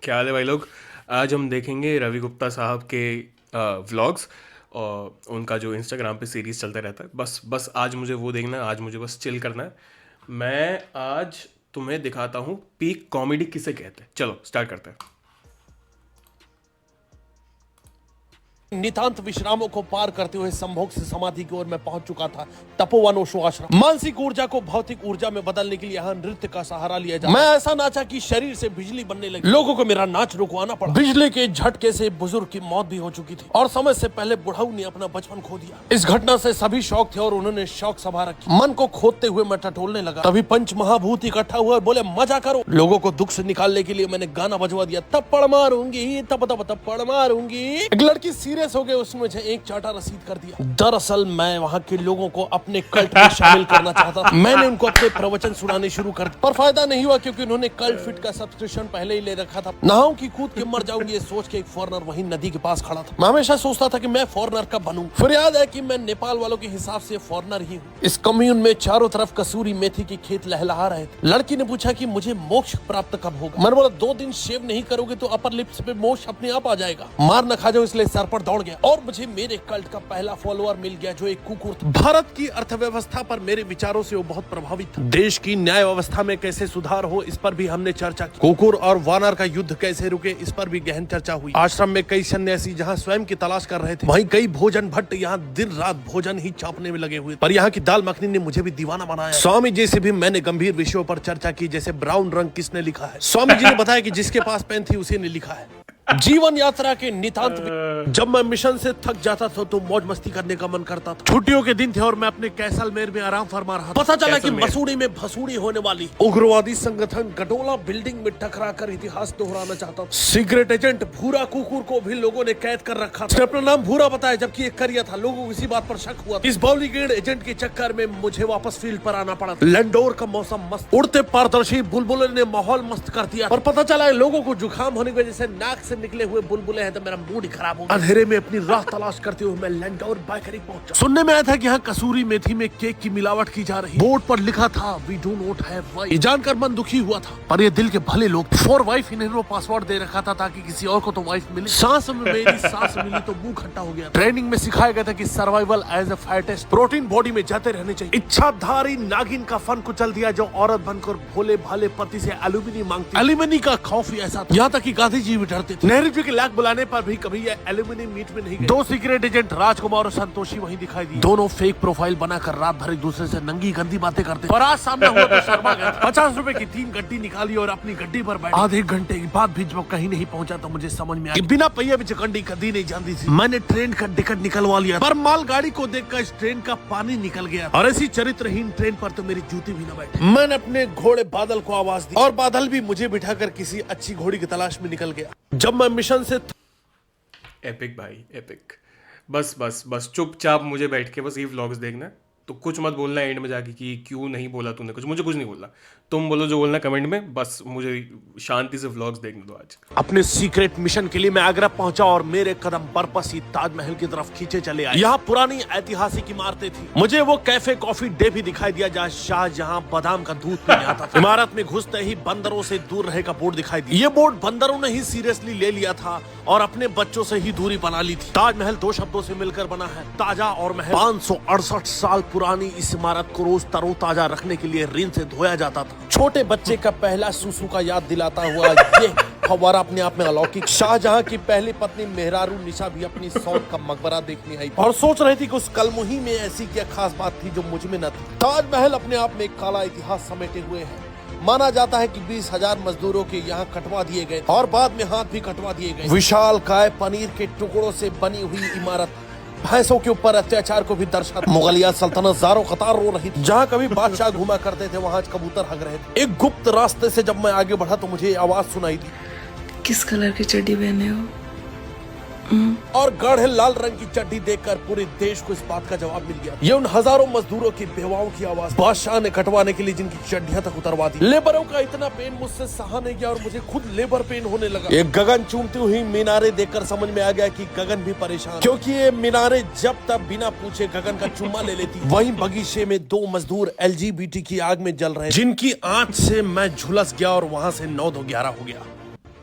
क्या हाल है भाई लोग। आज हम देखेंगे रवि गुप्ता साहब के व्लॉग्स और उनका जो इंस्टाग्राम पे सीरीज चलता रहता है। बस बस आज मुझे वो देखना है, आज मुझे बस चिल करना है। मैं आज तुम्हें दिखाता हूँ पीक कॉमेडी किसे कहते हैं। चलो स्टार्ट करते हैं। नितांत विश्रामों को पार करते हुए संभोग से समाधि की ओर मैं पहुंच चुका था। तपोवन ओशो आश्रम। मानसिक ऊर्जा को भौतिक ऊर्जा में बदलने के लिए यहाँ नृत्य का सहारा लिया जाए। मैं ऐसा नाचा कि शरीर से बिजली बनने लगी। लोगों को मेरा नाच रुकवाना पड़ा। बिजली के झटके से बुजुर्ग की मौत भी हो चुकी थी और समय से पहले बुढ़ाऊ ने अपना बचपन खो दिया। इस घटना से सभी शौक थे और उन्होंने शौक सभा रखी। मन को खोदते हुए मैं टटोलने लगा। तभी पंच महाभूत इकट्ठा हुए और बोले मजा करो। लोगों को दुख से निकालने के लिए मैंने गाना बजवा दिया। थप्पड़ मारूंगी तप तप थप्पड़ मारूंगी। एक लड़की सीरियस हो गई, उसने मुझे एक चाटा रसीद कर दिया। दरअसल मैं वहाँ के लोगों को अपने कल्ट में शामिल करना चाहता था। मैंने उनको अपने प्रवचन सुनाने शुरू कर दिए, पर फायदा नहीं हुआ क्योंकि उन्होंने कल्ट फिट का सब्सक्रिप्शन पहले ही ले रखा था। नहाऊं कि कूद के मर जाऊंगी ये सोच के एक फॉरनर वहीं नदी के पास खड़ा था। मैं हमेशा सोचता था कि मैं फॉरनर कब बनूं। फिर याद है कि मैं नेपाल वालों के हिसाब से फॉरनर ही हूँ। इस कम्यून में चारों तरफ कसूरी मेथी के खेत लहलहा रहे थे। लड़की ने पूछा कि मुझे मोक्ष प्राप्त कब होगा। मैंने बोला 2 दिन शेव नहीं करोगे तो अपर लिप्स पे मोक्ष अपने आप आ जाएगा। मार न खा जाओ इसलिए सर पर दौड़ गया और मुझे मेरे कल्ट का पहला फॉलोअर मिल गया जो एक कुकुर था। भारत की अर्थव्यवस्था पर मेरे विचारों से वो बहुत प्रभावित था। देश की न्याय व्यवस्था में कैसे सुधार हो इस पर भी हमने चर्चा की। कुकुर और वानर का युद्ध कैसे रुके इस पर भी गहन चर्चा हुई। आश्रम में कई सन्यासी जहाँ स्वयं की तलाश कर रहे थे, वहीं कई भोजन भट्ट यहाँ दिन रात भोजन ही चापने में लगे हुए। पर यहाँ की दाल मखनी ने मुझे भी दीवाना बनाया। स्वामी जी से भी मैंने गंभीर विषयों पर चर्चा की, जैसे ब्राउन रंग किसने लिखा है। स्वामी जी ने बताया कि जिसके पास पेन थी उसी ने लिखा है। जीवन यात्रा के नितांत जब मैं मिशन से थक जाता था तो मौज मस्ती करने का मन करता था। छुट्टियों के दिन थे और मैं अपने कैसलमेर में आराम फरमा रहा था। पता चला कि मसूरी में भसूड़ी होने वाली उग्रवादी संगठन गडोला बिल्डिंग में टकरा कर इतिहास दोहराना चाहता था। सीक्रेट एजेंट भूरा कुकुर को भी लोगों ने कैद कर रखा था। अपना नाम भूरा बताया जबकि एक करिया था। लोगों को इसी बात पर शक हुआ। इस बाउलीगेड एजेंट के चक्कर में मुझे वापस फील्ड पर आना पड़ा। लैंडोर का मौसम मस्त, उड़ते पारदर्शी बुलबुले ने माहौल मस्त कर दिया। और पता चला लोगों को जुकाम होने की वजह से नाक से निकले हुए बुलबुले हैं तो मेरा मूड ही खराब हो गया। अंधेरे में अपनी राह तलाश करते हुए मैं लैंडोर बेकरी पहुंचा। सुनने में आया था कि यहाँ कसूरी मेथी में केक की मिलावट की जा रही। बोर्ड पर लिखा था we do not have wife. ये जानकर मन दुखी हुआ था, पर ये दिल के भले लोग फॉर वाइफ इन्हें पासवर्ड दे रखा था ताकि किसी और को तो वाइफ मिले। सांस में मेरी सांस मिली तो मुंह खट्टा हो गया। ट्रेनिंग में सिखाया गया था कि survival as a fittest, protein body में जाते रहने चाहिए। इच्छाधारी नागिन का फन कुचल दिया जो औरत बनकर भोले भाले पति से एल्यूमिनी मांगती। एल्यूमिनी का खौफ ही ऐसा था, यहाँ तक कि गांधी जी भी डरते थे। नेहरू जी के लाख बुलाने पर भी कभी ये एल्यूमिनियम मीट में नहीं गए। 2 सीक्रेट एजेंट राजकुमार और संतोषी वहीं दिखाई दिए। दोनों फेक प्रोफाइल बनाकर रात भर एक दूसरे से नंगी गंदी बातें करते। और आज सामने हुआ तो शर्मा गया। 50 रुपए की 3 गड्डी निकाली और अपनी गड्डी पर बैठ। आधे घंटे के बाद भी जब कहीं नहीं पहुंचा तो मुझे समझ में आया कि बिना पहिए में चकंडी कभी नहीं जानती थी। मैंने ट्रेन का टिकट निकलवा लिया, पर मालगाड़ी को देखकर इस ट्रेन का पानी निकल गया और ऐसी चरित्रहीन ट्रेन पर तो मेरी जूती भी न बैठे। मैंने अपने घोड़े बादल को आवाज दी और बादल भी मुझे बिठाकर किसी अच्छी घोड़ी की तलाश में निकल गया। जब मैं मिशन से एपिक भाई एपिक। बस बस बस चुपचाप मुझे बैठ के बस ये व्लॉग्स देखना है। तो कुछ मत बोलना एंड में जाके कि क्यों नहीं बोला तूने कुछ। मुझे कुछ नहीं बोलना, तुम बोलो जो बोलना कमेंट में। बस मुझे शांति से व्लॉग्स देखने दो आज। अपने सीक्रेट मिशन के लिए मैं आगरा पहुंचा और मेरे कदम बरपसी ताजमहल की तरफ खींचे चले आए। यहाँ पुरानी ऐतिहासिक इमारतें थी। मुझे वो कैफे कॉफी डे भी दिखाई दिया जहाँ शाहजहां बादाम का दूध पीने आता था। इमारत में घुसते ही बंदरों से दूर रहे का बोर्ड दिखाई दिया। ये बोर्ड बंदरों ने ही सीरियसली ले लिया था और अपने बच्चों से ही दूरी बना ली थी। ताजमहल 2 शब्दों से मिलकर बना है, ताजा और महल। 568 साल पुरानी इस इमारत को रोज तरोताजा रखने के लिए रिन से धोया जाता था। छोटे बच्चे का पहला सुसु का याद दिलाता हुआ ये फव्वारा अपने आप में अलौकिक। शाहजहां की पहली पत्नी मेहरारू निशा भी अपनी सौत का मकबरा देखने आई और सोच रही थी कि उस कलमुही में ऐसी क्या खास बात थी जो मुझ में न थी। ताजमहल अपने आप में एक काला इतिहास समेटे हुए है। माना जाता है कि 20,000 मजदूरों के यहाँ कटवा दिए गए और बाद में हाथ भी कटवा दिए गए। विशाल काय पनीर के टुकड़ों से बनी हुई इमारत भैंसों के ऊपर अत्याचार को भी दर्शाती। मुगलिया सल्तनत ज़ारो कतार रो रही थी। जहाँ कभी बादशाह घुमा करते थे वहाँ कबूतर हग रहे थे। एक गुप्त रास्ते से जब मैं आगे बढ़ा तो मुझे आवाज सुनाई दी, किस कलर की चड्डी पहने हो? और गाढ़े लाल रंग की चड्डी देखकर पूरे देश को इस बात का जवाब मिल गया। ये उन हजारों मजदूरों की बेवाओं की आवाज बादशाह ने कटवाने के लिए जिनकी चड्डियां तक उतरवा दी। लेबरों का इतना पेन मुझसे सहा नहीं गया और मुझे खुद लेबर पेन होने लगा। एक गगन चूमती हुई मीनारे देखकर समझ में आ गया कि गगन भी परेशान, क्योंकि ये मीनारे जब तक बिना पूछे गगन का चुम्मा ले लेती। वहीं बगीचे में 2 मजदूर LGBT की आग में जल रहे, जिनकी आंच से मैं झुलस गया और वहाँ से 9 तो 11 हो गया।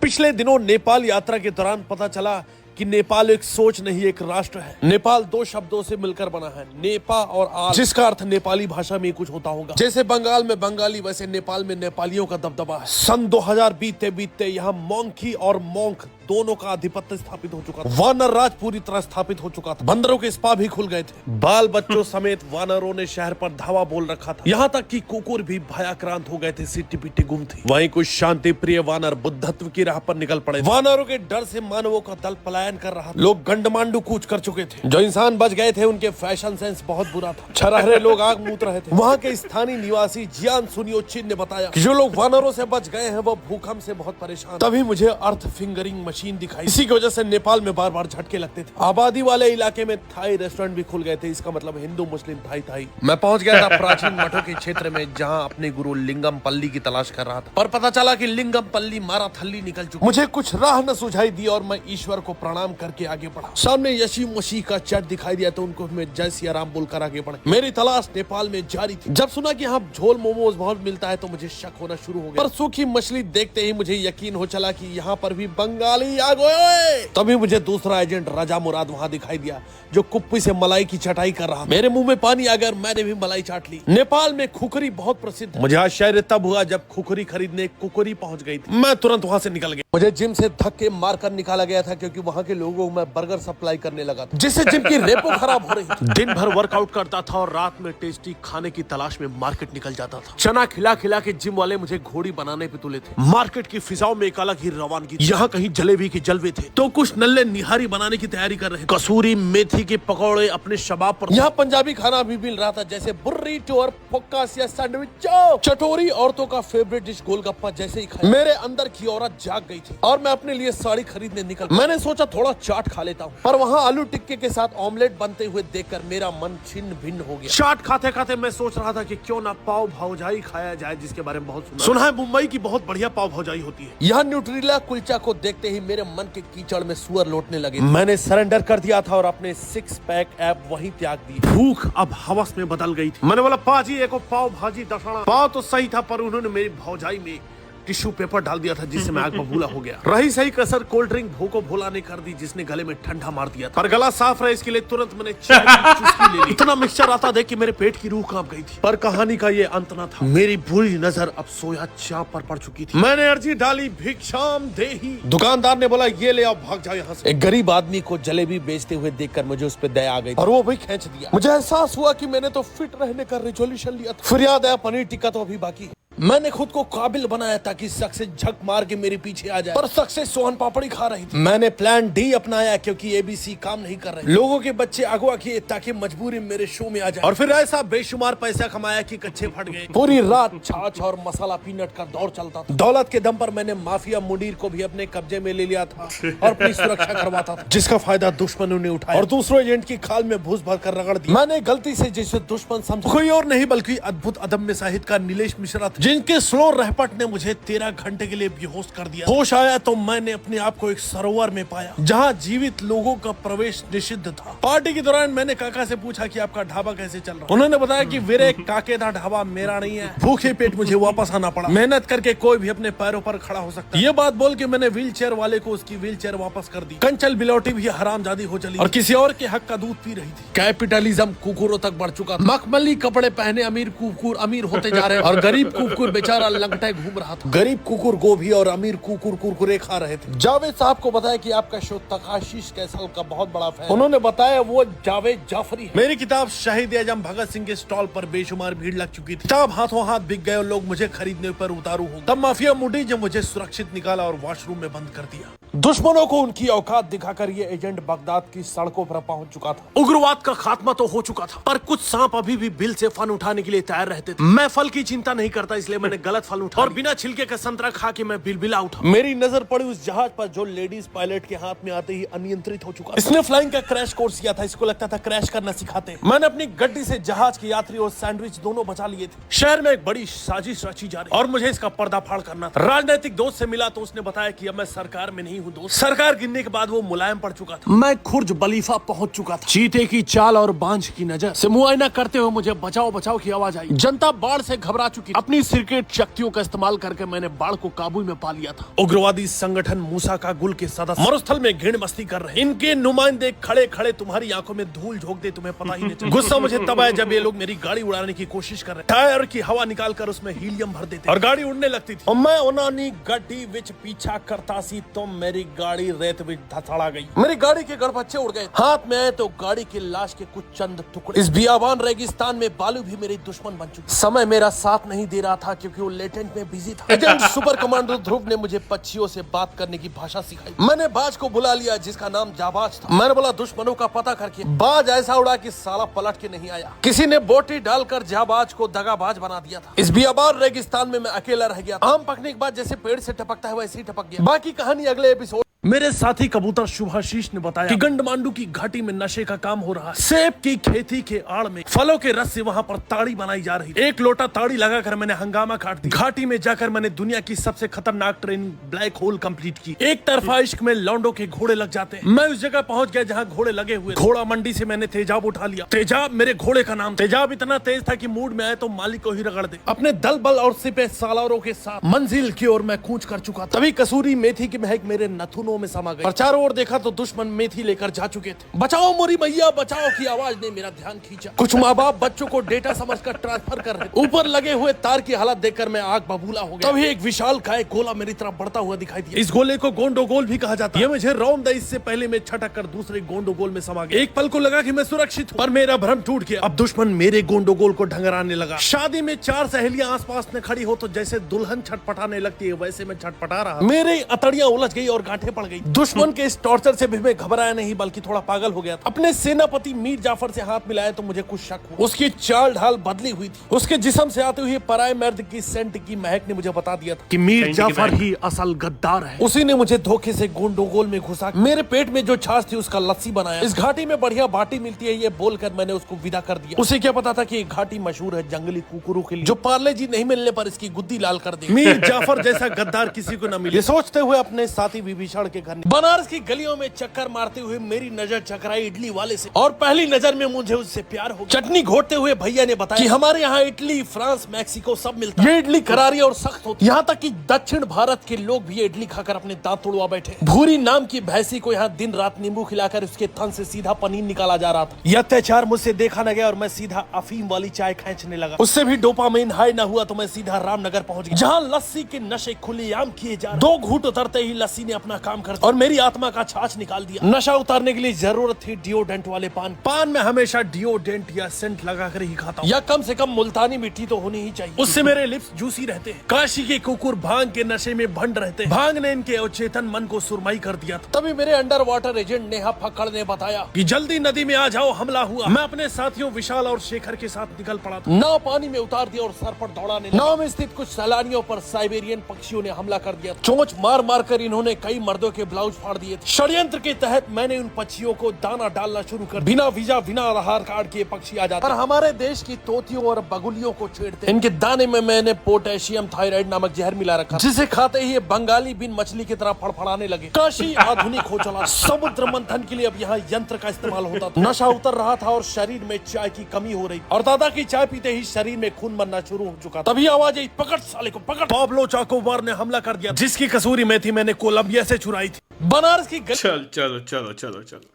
पिछले दिनों नेपाल यात्रा के दौरान पता चला कि नेपाल एक सोच नहीं एक राष्ट्र है। नेपाल दो शब्दों से मिलकर बना है, नेपा और आल, जिसका अर्थ नेपाली भाषा में कुछ होता होगा। जैसे बंगाल में बंगाली, वैसे नेपाल में नेपालियों का दबदबा है। सन 2000 बीतते बीतते यहाँ मोंकी और मोंक दोनों का आधिपत्य स्थापित हो चुका था। वानर राज पूरी तरह स्थापित हो चुका था। बंदरों के स्पा भी खुल गए थे। बाल बच्चों समेत वानरों ने शहर पर धावा बोल रखा था। यहाँ तक कि कुकुर भी भयाक्रांत हो गए थे, सिट्टी पिट्टी गुम थी। वहीं कुछ शांति प्रिय वानर बुद्धत्व की राह पर निकल पड़े। वानरों के डर से मानवों का दल पलायन कर रहा था। लोग गंडमांडू कूच कर चुके थे। जो इंसान बच गए थे उनके फैशन सेंस बहुत बुरा था। छरहरे लोग आग मूत रहे थे। वहाँ के स्थानीय निवासी जियान सुनियोचिन ने बताया कि जो लोग वानरों से बच गए हैं वो भूकंप से बहुत परेशान। तभी मुझे अर्थ फिंगरिंग मशीन दिखाई। इसी की वजह से नेपाल में बार बार झटके लगते थे। आबादी वाले इलाके में थाई रेस्टोरेंट भी खुल गए थे। इसका मतलब हिंदू मुस्लिम थाई। मैं पहुंच गया था प्राचीन मठों के क्षेत्र में, जहां अपने गुरु लिंगम पल्ली की तलाश कर रहा था। पर पता चला कि लिंगम पल्ली मारा थल्ली निकल चुकी। मुझे कुछ राह न सुझाई दी और मैं ईश्वर को प्रणाम करके आगे बढ़ा। सामने यीशु मसीह का चर्च दिखाई दिया तो उनको मैं जय सिया राम बोलकर आगे बढ़ा। मेरी तलाश नेपाल में जारी थी। जब सुना कि यहाँ झोल मोमोज बहुत मिलता है तो मुझे शक होना शुरू हो गया। पर सूखी मछली देखते ही मुझे यकीन हो चला कि यहाँ पर भी बंगाली आ गए। तभी मुझे दूसरा एजेंट राजा मुराद वहाँ दिखाई दिया, जो कुप्पी से मलाई की चटाई कर रहा। मेरे मुंह में पानी आ गया, मैंने भी मलाई चाट ली। नेपाल में खुखरी बहुत प्रसिद्ध है। मुझे आश्चर्य तब हुआ जब खुखरी खरीदने कुकुरी पहुंच गई थी। मैं तुरंत वहाँ से निकल गया। मुझे जिम से धक्के मारकर निकाला गया था क्योंकि वहाँ के लोगों को मैं बर्गर सप्लाई करने लगा था, जिससे जिम की रेपो खराब हो रही थी। दिन भर वर्कआउट करता था और रात में टेस्टी खाने की तलाश में मार्केट निकल जाता था। चना खिला खिला के जिम वाले मुझे घोड़ी बनाने पे तुले थे। मार्केट की फिजाओं में एक अलग ही रवानगी। यहाँ कहीं जलेबी के जलवे थे तो कुछ नल्ले निहारी बनाने की तैयारी कर रहे। कसूरी मेथी के पकौड़े अपने शबाब पर। यहाँ पंजाबी खाना भी मिल रहा था, जैसे बुर्रीटो और फक्कासिया सैंडविच। चटोरी औरतों का फेवरेट डिश गोलगप्पा जैसे ही खाया, मेरे अंदर की औरत जाग गई थी और मैं अपने लिए साड़ी खरीदने निकल। मैंने सोचा थोड़ा चाट खा लेता हूँ, पर वहाँ आलू टिक्के के साथ ऑमलेट बनते हुए देखकर मेरा मन छिन्न भिन्न हो गया। चाट खाते खाते मैं सोच रहा था कि क्यों ना पाव भौजाई खाया जाए, जिसके बारे में बहुत सुना है। मुंबई की बहुत बढ़िया पाव भौजाई होती है। यहाँ न्यूट्रिला कुलचा को देखते ही मेरे मन के कीचड़ में सुअर लौटने लगे। मैंने सरेंडर कर दिया था और अपने 6 पैक ऐप वहीं त्याग दी। भूख अब हवस में बदल गई थी। मैंने बोला पाजी एको पाव भाजी दसाना। पाव तो सही था पर उन्होंने मेरी भौजाई में टिश्यू पेपर डाल दिया था, जिससे मैं आग बबूला हो गया। रही सही कसर कोल्ड ड्रिंक भूको भोला ने कर दी, जिसने गले में ठंडा मार दिया था। पर गला साफ रहे इसके लिए तुरंत मैंने चाय की चुस्की ले ली। इतना मिक्सचर आता देख कि मेरे पेट की रूह कांप गई थी। पर कहानी का ये अंत न था। मेरी बुरी नजर अब सोया चाप पर पड़ चुकी थी। मैंने अर्जी डाली भिक्षाम देही। दुकानदार ने बोला ये ले आओ, भाग जाओ यहाँ से। एक गरीब आदमी को जलेबी बेचते हुए देखकर मुझे उस पर दया आ गई और वो भी खींच दिया। मुझे एहसास हुआ कि मैंने तो फिट रहने का रेजोल्यूशन लिया था। फिर याद आया पनीर टिक्का तो अभी बाकी है। मैंने खुद को काबिल बनाया ताकि सक्सेस झक मार के मेरे पीछे आ जाए, पर सक्सेस सोहन पापड़ी खा रही थी। मैंने प्लान डी अपनाया क्योंकि एबीसी काम नहीं कर रहे। लोगों के बच्चे अगवा किए ताकि मजबूरी मेरे शो में आ जाए, और फिर ऐसा बेशुमार पैसा कमाया कि कच्चे फट गए। पूरी रात छाछ और मसाला पीनट का दौर चलता था। दौलत के दम पर मैंने माफिया मुडीर को भी अपने कब्जे में ले लिया था और अपनी सुरक्षा करवाता था, जिसका फायदा दुश्मनों ने उठाया और दूसरे एजेंट की खाल में घुस भर कर रगड़ दिया। मैंने गलती से जिसे दुश्मन समझा कोई और नहीं बल्कि अद्भुत अदम्य साहित्य का नीलेश मिश्रा था, जिनके स्लो रहपट ने मुझे 13 घंटे के लिए बेहोश कर दिया। होश आया तो मैंने अपने आप को एक सरोवर में पाया जहां जीवित लोगों का प्रवेश निषिद्ध था। पार्टी के दौरान मैंने काका से पूछा कि आपका ढाबा कैसे चल रहा है। उन्होंने बताया कि वीरे काके दा ढाबा मेरा नहीं है। भूखे पेट मुझे वापस आना पड़ा। मेहनत करके कोई भी अपने पैरों पर खड़ा हो सकता है। ये बात बोल के मैंने व्हील चेयर वाले को उसकी व्हील चेयर वापस कर दी। कंचल बिलौटी भी हरामजादी हो चली और किसी और के हक का दूध पी रही थी। कैपिटलिज्म कुकुरों तक बढ़ चुका था। मखमली कपड़े पहने अमीर कुकुर अमीर होते जा रहे और गरीब कुकुर बेचारा लंगटे घूम रहा था। गरीब कुकुर गोभी और अमीर कुकुर कुरकुरे खा रहे थे। जावेद साहब को बताया कि आपका शो तकाशीश कैसल का बहुत बड़ा फैन। उन्होंने बताया वो जावेद जाफरी है। मेरी किताब शहीद आजम भगत सिंह के स्टॉल पर बेशुमार भीड़ लग चुकी थी। किताब हाथों हाथ बिक गए और लोग मुझे खरीदने पर उतारू हो। तब माफिया मुडी जब मुझे सुरक्षित निकाला और वॉशरूम में बंद कर दिया। दुश्मनों को उनकी औकात दिखाकर ये एजेंट बगदाद की सड़कों पर पहुंच चुका था। उग्रवाद का खात्मा तो हो चुका था, पर कुछ सांप अभी भी बिल से फन उठाने के लिए तैयार रहते थे। मैं फल की चिंता नहीं करता, इसलिए मैंने गलत फल उठा और बिना छिलके का संतरा खा के मैं बिलबिला उठा। मेरी नजर पड़ी उस जहाज पर जो लेडीज पायलट के हाथ में आते ही अनियंत्रित हो चुका। इसने फ्लाइंग का क्रैश कोर्स किया था। इसको लगता था क्रैश करना सिखाते। मैंने अपनी गड्डी से जहाज के यात्री और सैंडविच दोनों बचा लिए थे। शहर में एक बड़ी साजिश रची जा रही और मुझे इसका पर्दाफाड़ करना था। राजनीतिक दोस्त से मिला तो उसने बताया कि अब मैं सरकार में नहीं हूँ दोस्त। सरकार गिरने के बाद वो मुलायम पड़ चुका था, मैं खुर्ज बलीफा पहुंच चुका था। चीते की चाल और बांझ की नजर से मुआयना करते हुए मुझे बचाओ बचाओ की आवाज आई। जनता बाढ़ से घबरा चुकी। अपनी सिरकेट शक्तियों का इस्तेमाल करके मैंने बाढ़ को काबू में पा लिया था। उग्रवादी संगठन मूसा का गुल के सदस्य मरुस्थल में घेड़ मस्ती कर रहे। इनके नुमाइंदे खड़े खड़े तुम्हारी आंखों में धूल झोंक दे, तुम्हें पता ही नहीं चला। गुस्सा मुझे तब आया जब ये लोग मेरी गाड़ी उड़ाने की कोशिश कर रहे। टायर की हवा निकाल कर उसमें हीलियम भर देते और गाड़ी उड़ने लगती थी। और मैं उन्होंने गड्डी विच पीछा करता सी तो मेरी गाड़ी रेत विच धसड़ा गई। मेरी गाड़ी के गड़बच्चे उड़ गए। हाथ में आए तो गाड़ी की लाश के कुछ चंद टुकड़े। इस बियाबान रेगिस्तान में बालू भी मेरे दुश्मन बन चुके। समय मेरा साथ नहीं दे रहा था क्योंकि वो लेटेंट में बिजी था। एजेंट सुपर कमांडो ध्रुव ने मुझे पक्षियों से बात करने की भाषा सिखाई। मैंने बाज को बुला लिया जिसका नाम जाबाज था। मैंने बोला दुश्मनों का पता करके। बाज ऐसा उड़ा कि साला पलट के नहीं आया। किसी ने बोटी डालकर जाबाज को दगाबाज बना दिया था। इस बियाबान रेगिस्तान में मैं अकेला रह गया। आम पकने के बाद जैसे पेड़ से टपकता है वैसे ही टपक गया। बाकी कहानी अगले एपिसोड। मेरे साथी कबूतर शुभाशीष ने बताया कि गंडमांडू की घाटी में नशे का काम हो रहा है। सेब की खेती के आड़ में फलों के रस से वहाँ पर ताड़ी बनाई जा रही। एक लोटा ताड़ी लगाकर मैंने हंगामा काट दिया। घाटी में जाकर मैंने दुनिया की सबसे खतरनाक ट्रेनिंग ब्लैक होल कंप्लीट की। एक तरफा इश्क में लौंडों के घोड़े लग जाते हैं। मैं उस जगह पहुंच गया जहाँ घोड़े लगे हुए। घोड़ा मंडी से मैंने तेजाब उठा लिया। तेजाब मेरे घोड़े का नाम। तेजाब इतना तेज था कि मूड में आए तो मालिक को ही रगड़ दे। अपने दल बल और सिपे सालारों के साथ मंजिल की ओर मैं कूच कर चुका। तभी कसूरी मेथी की महक मेरे नथुनों में समा गई और चारों ओर देखा तो दुश्मन मेथी लेकर जा चुके थे। बचाओ मोरी मैया बचाओ की आवाज ने मेरा ध्यान खींचा। कुछ माँ बाप बच्चों को डेटा समझकर ट्रांसफर कर रहे। ऊपर लगे हुए तार की हालत देखकर मैं आग बबूला हो गया। तभी एक विशाल काय गोला मेरी तरफ बढ़ता हुआ दिखाई दिया। इस गोले को गोंडोगोल भी कहा जाता है। ये मुझे रौंद दे। इससे पहले मैं छटक कर दूसरे गोंडोगोल में समा गया। एक पल को लगा कि मैं सुरक्षित हूं, पर मेरा भ्रम टूट गया। अब दुश्मन मेरे गोंडोगोल को ढंगराने लगा। शादी में 4 सहेलियां आसपास में खड़ी हो तो जैसे दुल्हन छटपटाने लगती है वैसे मैं छटपटा रहा। मेरे अतड़ियां उलझ गई और गांठें पड़ गई। दुश्मन के इस टॉर्चर से भी मैं घबराया नहीं बल्कि थोड़ा पागल हो गया था। अपने सेनापति मीर जाफर से हाथ मिलाया तो मुझे कुछ शक हुआ। उसकी चाल ढाल बदली हुई थी। उसके जिस्म से आते हुए पराये मर्द की सेंट की महक ने मुझे बता दिया था कि मीर जाफर ही असल गद्दार है। उसी ने मुझे धोखे से गोंडोगोल में घुसा मेरे पेट में जो छाछ थी उसका लस्सी बनाया। इस घाटी में बढ़िया बाटी मिलती है ये बोलकर मैंने उसको विदा कर दिया। उसे क्या पता था कि ये घाटी मशहूर है जंगली कुकुरों के लिए जो पार्ले जी नहीं मिलने पर इसकी गुद्दी लाल कर दे। मीर जाफर जैसा गद्दार किसी को न मिले। ये सोचते हुए अपने साथी विभीषण के घर बनारस की गलियों में चक्कर मारते हुए मेरी नजर चकराई इडली वाले से और पहली नजर में मुझे उससे प्यार हो गया। चटनी घोटते हुए भैया ने बताया कि हमारे यहाँ इटली फ्रांस मैक्सिको सब मिलता है। ये इडली करारी और सख्त होती है। यहाँ तक कि दक्षिण भारत के लोग भी ये इडली खाकर अपने दांत तोड़वा बैठे। भूरी नाम की भैंसी को यहाँ दिन रात नींबू खिलाकर उसके थन से सीधा पनीर निकाला जा रहा था। यह अत्याचार मुझसे देखा न गया और मैं सीधा अफीम वाली चाय खींचने लगा। उससे भी डोपामाइन हाई न हुआ तो मैं सीधा रामनगर पहुंच गया जहाँ लस्सी के नशे खुलेआम किए जा रहे। 2 घूंट उतरते ही लस्सी ने अपना काम कर और मेरी आत्मा का छाछ निकाल दिया। नशा उतारने के लिए जरूरत थी डिओडेंट वाले पान में हमेशा डिओडेंट या सेंट लगाकर ही खाता हूं। या कम से कम मुल्तानी मिट्टी तो होनी ही चाहिए। उससे मेरे लिप्स जूसी रहते हैं। काशी के कुकुर भांग के नशे में भंड रहते हैं। भांग ने इनके अचेतन मन को सुरमई कर दिया था। तभी मेरे अंडर वाटर एजेंट नेहा फक्कड़ ने बताया कि जल्दी नदी में आ जाओ हमला हुआ। मैं अपने साथियों विशाल और शेखर के साथ निकल पड़ा था। नाव पानी में उतार दिया और सर पर दौड़ाने। नाव में स्थित कुछ सैलानियों पर साइबेरियन पक्षियों ने हमला कर दिया। चोंच मार मार कर इन्होंने कई मर्दों के ब्लाउज फाड़ दिए थे। षड्यंत्र के तहत मैंने उन पक्षियों को दाना डालना शुरू कर। बिना वीजा बिना आधार कार्ड के पक्षी आ जाते पर हमारे देश की तोतियों और बगुलियों को छेड़ते। इनके दाने में मैंने पोटेशियम थायराइड नामक जहर मिला रखा जिसे खाते ही ये बंगाली बिन मछली की तरह फड़फड़ाने लगे। काशी आधुनिक हो चला। समुद्र मंथन के लिए अब यहाँ यंत्र का इस्तेमाल होता था। नशा उतर रहा था और शरीर में चाय की कमी हो रही और दादा की चाय पीते ही शरीर में खून बनना शुरू हो चुका। तभी आवाज आई पकड़ साले को पकड़। पाब्लो चाकोबार ने हमला कर दिया जिसकी कसूरी मेथी मैंने कोलंबिया से चुराई थी। बनारस की चल चलो चलो चलो चलो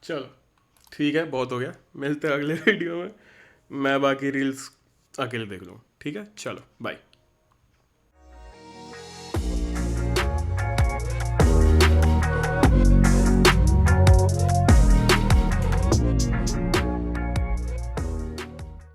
चलो ठीक है, बहुत हो गया। मिलते हैं अगले वीडियो में। मैं बाकी रील्स अकेले देख लूँ। ठीक है, चलो बाय।